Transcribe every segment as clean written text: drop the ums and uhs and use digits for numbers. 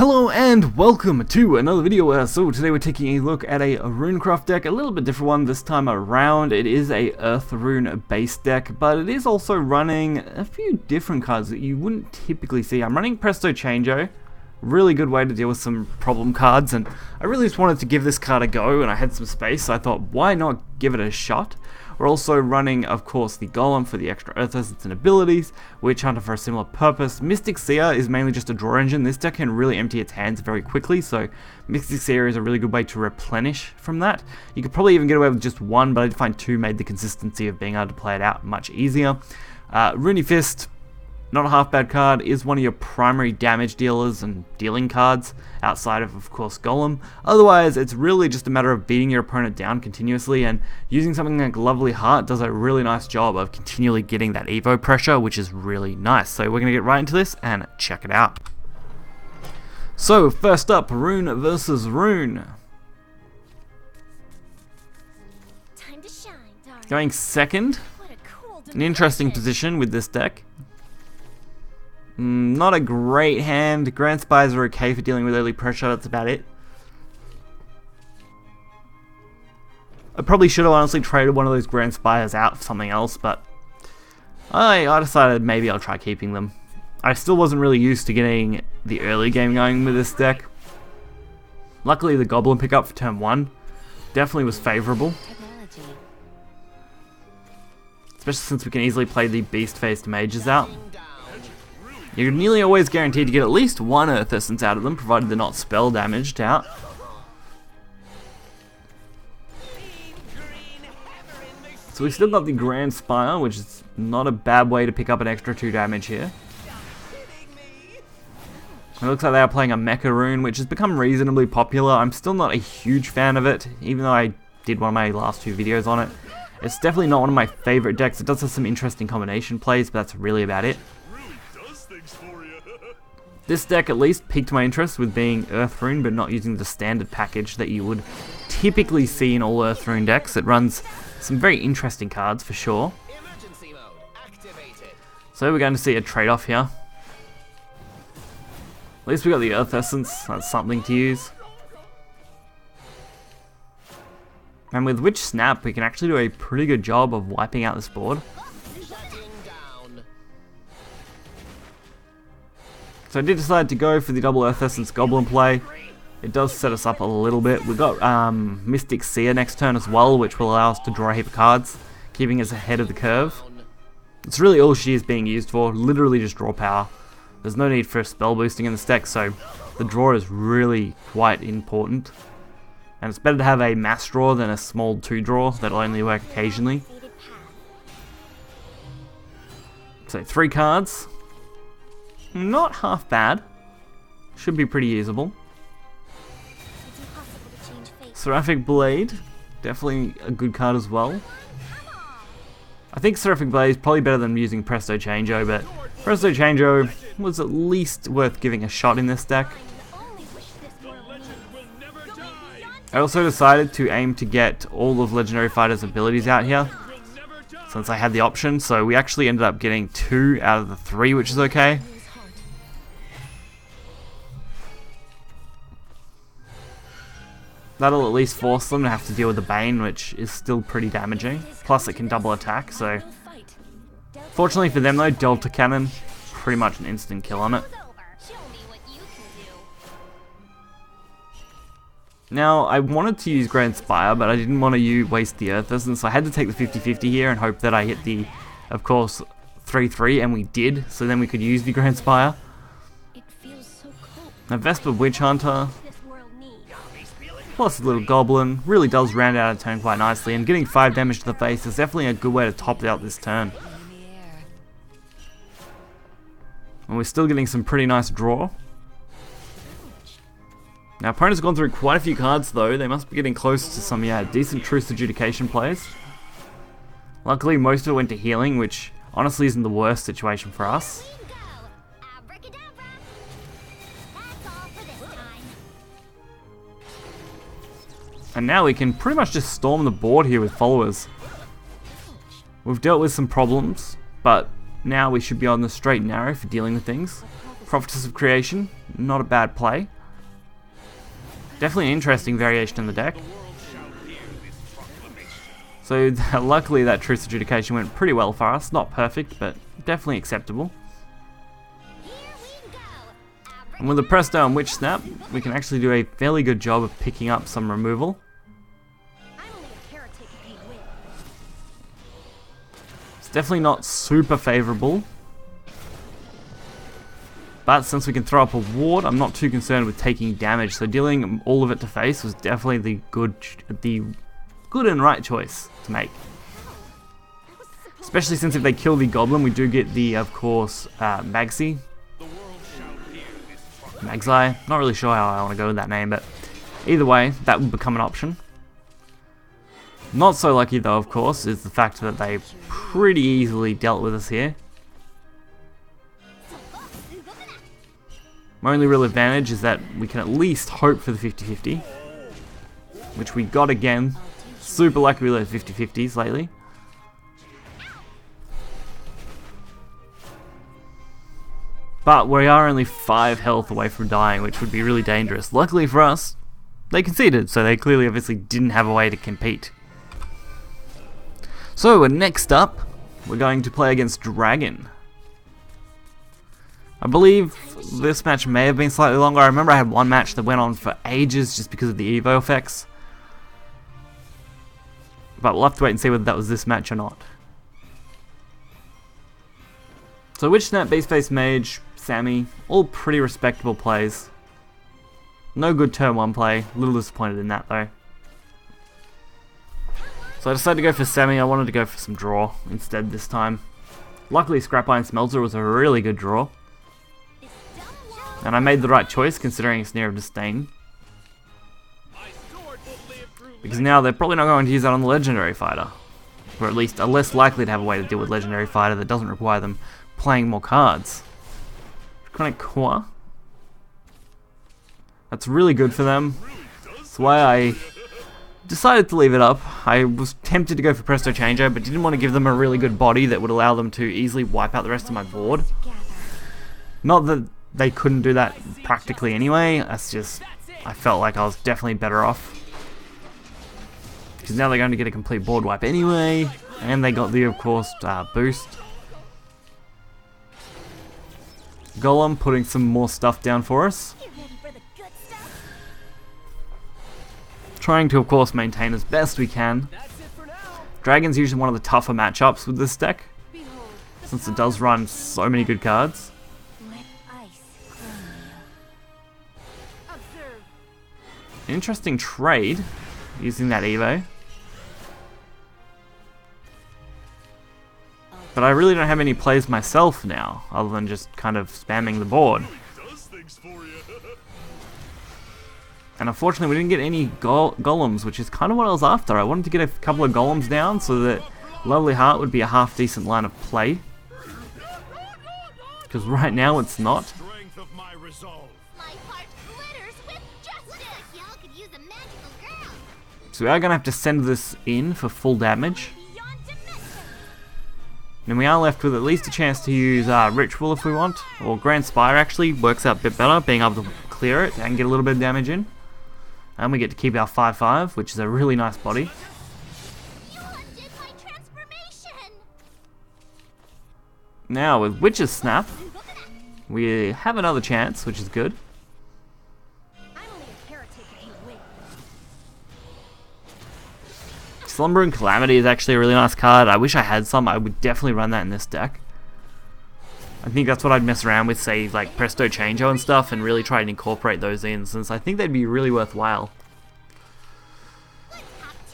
Hello and welcome to another video. So today we're taking a look at a RuneCraft deck, a little bit different one this time around. It is a Earth Rune base deck, but it is also running a few different cards that you wouldn't typically see. I'm running Presto Changeo, really good way to deal with some problem cards, and I really just wanted to give this card a go, and I had some space, so I thought, why not give it a shot? We're also running, of course, the Golem for the extra Earth Essence and abilities, Witch Hunter for a similar purpose. Mystic Seer is mainly just a draw engine. This deck can really empty its hands very quickly, so Mystic Seer is a really good way to replenish from that. You could probably even get away with just one, but I did find two made the consistency of being able to play it out much easier. Rune Fist, not a half bad card, is one of your primary damage dealers and dealing cards outside of course, Golem. Otherwise, it's really just a matter of beating your opponent down continuously, and using something like Lovely Heart does a really nice job of continually getting that Evo pressure, which is really nice. So we're going to get right into this and check it out. So first up, Rune versus Rune. Time to shine, darling. Going second, What a cool an interesting position with this deck. Not a great hand. Grand Spires are okay for dealing with early pressure, that's about it. I probably should have honestly traded one of those Grand Spires out for something else, but I decided maybe I'll try keeping them. I still wasn't really used to getting the early game going with this deck. Luckily the Goblin pickup for turn 1 definitely was favourable. Especially since we can easily play the Beast-faced Mages out. You're nearly always guaranteed to get at least one Earth Essence out of them, provided they're not spell damaged out. So we've still got the Grand Spire, which is not a bad way to pick up an extra 2 damage here. It looks like they are playing a Mecha Rune, which has become reasonably popular. I'm still not a huge fan of it, even though I did one of my last 2 videos on it. It's definitely not one of my favourite decks. It does have some interesting combination plays, but that's really about it. This deck at least piqued my interest with being Earth Rune, but not using the standard package that you would typically see in all Earth Rune decks. It runs some very interesting cards for sure. So we're going to see a trade-off here. At least we got the Earth Essence, that's something to use. And with Witch Snap, we can actually do a pretty good job of wiping out this board. So I did decide to go for the double Earth Essence Goblin play. It does set us up a little bit. We've got Mystic Seer next turn as well, which will allow us to draw a heap of cards, keeping us ahead of the curve. It's really all she is being used for, literally just draw power. There's no need for spell boosting in this deck, so the draw is really quite important. And it's better to have a mass draw than a small 2 draw that'll only work occasionally. So 3 cards. Not half bad. Should be pretty usable. Seraphic Blade, definitely a good card as well. I think Seraphic Blade is probably better than using Presto Changeo, but Presto Changeo was at least worth giving a shot in this deck. I also decided to aim to get all of Legendary Fighter's abilities out here, since I had the option, so we actually ended up getting 2 out of the 3, which is okay. That'll at least force them to have to deal with the Bane, which is still pretty damaging. Plus it can double attack, so... Fortunately for them though, Delta Cannon, pretty much an instant kill on it. Now, I wanted to use Grand Spire, but I didn't want to waste the Earth Essence, so I had to take the 50-50 here and hope that I hit the, of course, 3-3, and we did, so then we could use the Grand Spire. A Vesper Witch Hunter, plus a little Goblin, really does round out a turn quite nicely, and getting 5 damage to the face is definitely a good way to top out this turn. And we're still getting some pretty nice draw. Now, opponent's gone through quite a few cards though. They must be getting close to some, decent Truce Adjudication plays. Luckily, most of it went to healing, which honestly isn't the worst situation for us. And now we can pretty much just storm the board here with followers. We've dealt with some problems, but now we should be on the straight and narrow for dealing with things. Prophetess of Creation, not a bad play. Definitely an interesting variation in the deck. So luckily that Truce Adjudication went pretty well for us. Not perfect, but definitely acceptable. And with the Presto and Witch Snap, we can actually do a fairly good job of picking up some removal. It's definitely not super favourable. But since we can throw up a ward, I'm not too concerned with taking damage. So dealing all of it to face was definitely the good and right choice to make. Especially since if they kill the goblin, we do get the, of course, Magsi. Magzi. Not really sure how I want to go with that name, but either way, that would become an option. Not so lucky though, of course, is the fact that they pretty easily dealt with us here. My only real advantage is that we can at least hope for the 50-50, which we got again. Super lucky we let 50-50s lately. But we are only 5 health away from dying, which would be really dangerous. Luckily for us, they conceded, so they clearly obviously didn't have a way to compete. So next up, we're going to play against Dragon. I believe this match may have been slightly longer. I remember I had one match that went on for ages just because of the Evo effects. But we'll have to wait and see whether that was this match or not. So Witch Snap, Beast Face Mage, Sammy, all pretty respectable plays. No good turn 1 play, a little disappointed in that though. So I decided to go for Sammy. I wanted to go for some draw instead this time. Luckily Scrap Iron Smelter was a really good draw. And I made the right choice considering Snare of Disdain. Because now they're probably not going to use that on the Legendary Fighter. Or at least are less likely to have a way to deal with Legendary Fighter that doesn't require them playing more cards. Draconic Core. That's really good for them. That's why I decided to leave it up. I was tempted to go for Presto Changer, but didn't want to give them a really good body that would allow them to easily wipe out the rest of my board. Not that they couldn't do that practically anyway, that's just, I felt like I was definitely better off. Because now they're going to get a complete board wipe anyway, and they got the, of course, boost. Golem putting some more stuff down for us. Trying to, of course, maintain as best we can. Dragon's usually one of the tougher matchups with this deck, since it does run so many good cards. Interesting trade, using that Evo. But I really don't have any plays myself now, other than just kind of spamming the board. And unfortunately we didn't get any golems, which is kind of what I was after. I wanted to get a couple of golems down so that Lovely Heart would be a half decent line of play. Because right now it's not. So we are going to have to send this in for full damage. And we are left with at least a chance to use Ritual if we want. Or Grand Spire actually works out a bit better, being able to clear it and get a little bit of damage in. And we get to keep our 5/5, which is a really nice body. Now with Witch's Snap, we have another chance, which is good. Slumbering Calamity is actually a really nice card. I wish I had some. I would definitely run that in this deck. I think that's what I'd mess around with, say, like Presto Changeo and stuff, and really try and incorporate those in, since I think they'd be really worthwhile.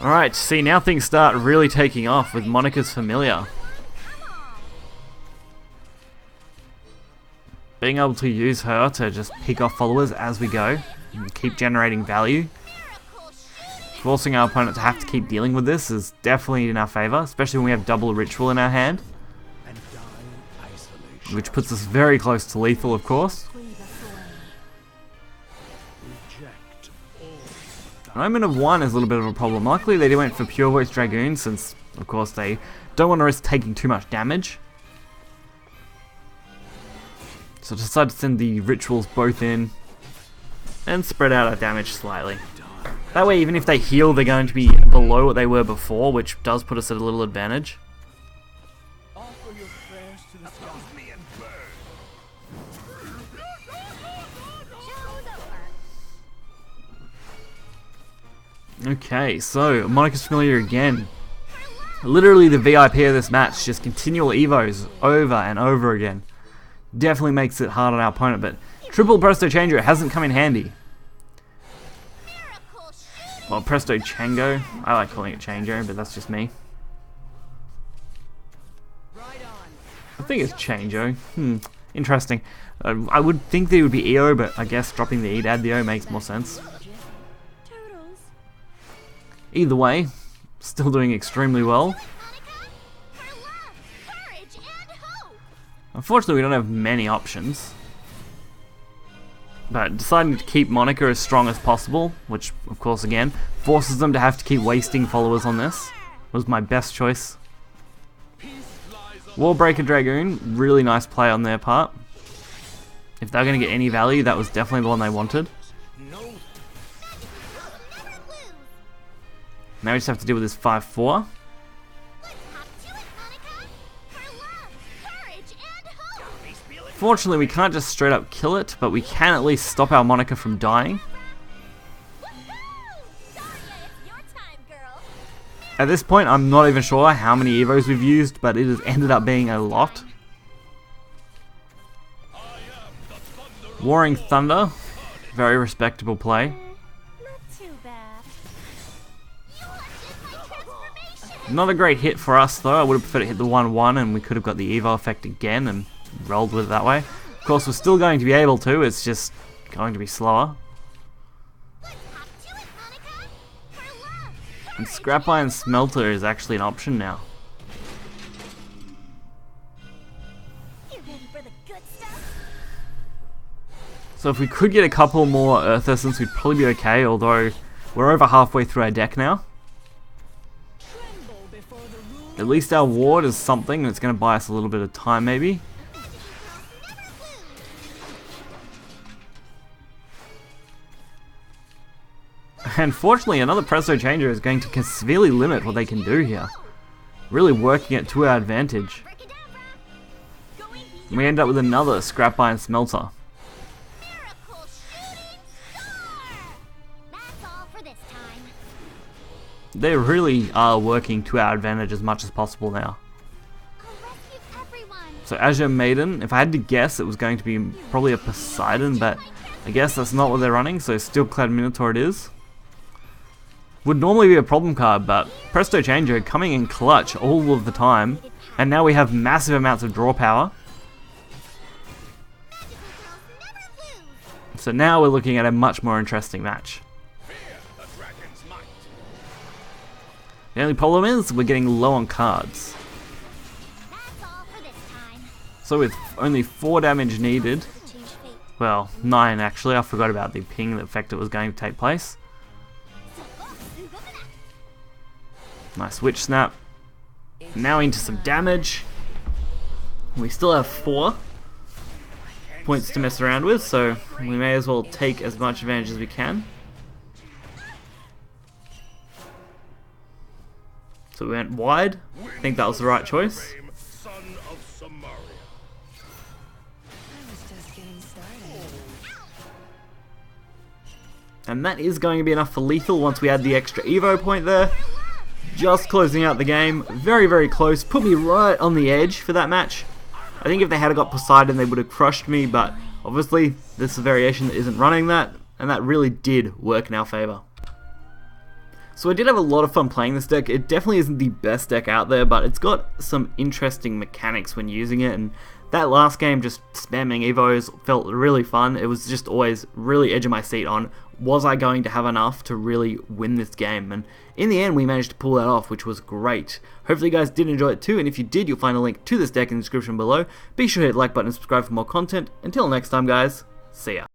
Alright, see, now things start really taking off with Monica's Familiar. Being able to use her to just pick off followers as we go, and keep generating value. Forcing our opponent to have to keep dealing with this is definitely in our favour, especially when we have double Ritual in our hand. Which puts us very close to lethal, of course. An Omen of 1 is a little bit of a problem. Luckily they went for Pure Voice Dragoon, since of course they don't want to risk taking too much damage. So I decided to send the rituals both in and spread out our damage slightly. That way, even if they heal, they're going to be below what they were before, which does put us at a little advantage. Okay, so Monica's familiar again. Literally the VIP of this match, just continual evos over and over again. Definitely makes it hard on our opponent, but triple Presto Chango hasn't come in handy. Well, Presto Chango, I like calling it Chango, but that's just me. I think it's Chango. Interesting. I would think that it would be EO, but I guess dropping the E to add the O makes more sense. Either way, still doing extremely well. Unfortunately, we don't have many options. But deciding to keep Monica as strong as possible, which, of course, again, forces them to have to keep wasting followers on this, was my best choice. Warbreaker Dragoon, really nice play on their part. If they're going to get any value, that was definitely the one they wanted. Now we just have to deal with this 5-4. Fortunately, we can't just straight up kill it, but we can at least stop our Monica from dying. At this point, I'm not even sure how many evos we've used, but it has ended up being a lot. Warring Thunder, very respectable play. Not a great hit for us though. I would have preferred to hit the 1-1 and we could have got the evo effect again and rolled with it that way. Of course, we're still going to be able to, it's just going to be slower. And Scrap Iron Smelter is actually an option now. So if we could get a couple more Earth Essence, we'd probably be okay, although we're over halfway through our deck now. At least our ward is something, and it's going to buy us a little bit of time maybe. And fortunately, another Presto Changer is going to severely limit what they can do here. Really working it to our advantage. And we end up with another Scrap Iron Smelter. They really are working to our advantage as much as possible now. So Azure Maiden, if I had to guess, it was going to be probably a Poseidon, but I guess that's not what they're running, so Steelclad Minotaur it is. Would normally be a problem card, but Presto Changer coming in clutch all of the time, and now we have massive amounts of draw power. So now we're looking at a much more interesting match. The only problem is we're getting low on cards. So with only 4 damage needed, well, 9 actually, I forgot about the ping that effect that was going to take place. Nice Witch Snap. Now into some damage. We still have 4 points to mess around with, so we may as well take as much advantage as we can. So we went wide. I think that was the right choice. And that is going to be enough for lethal once we add the extra Evo point there. Just closing out the game. Very, very close. Put me right on the edge for that match. I think if they had got Poseidon, they would have crushed me, but obviously this is a variation that isn't running that, and that really did work in our favor. So I did have a lot of fun playing this deck. It definitely isn't the best deck out there, but it's got some interesting mechanics when using it, and that last game just spamming Evos felt really fun. It was just always really edge of my seat on, was I going to have enough to really win this game? And in the end, we managed to pull that off, which was great. Hopefully you guys did enjoy it too, and if you did, you'll find a link to this deck in the description below. Be sure to hit the like button and subscribe for more content. Until next time guys, see ya.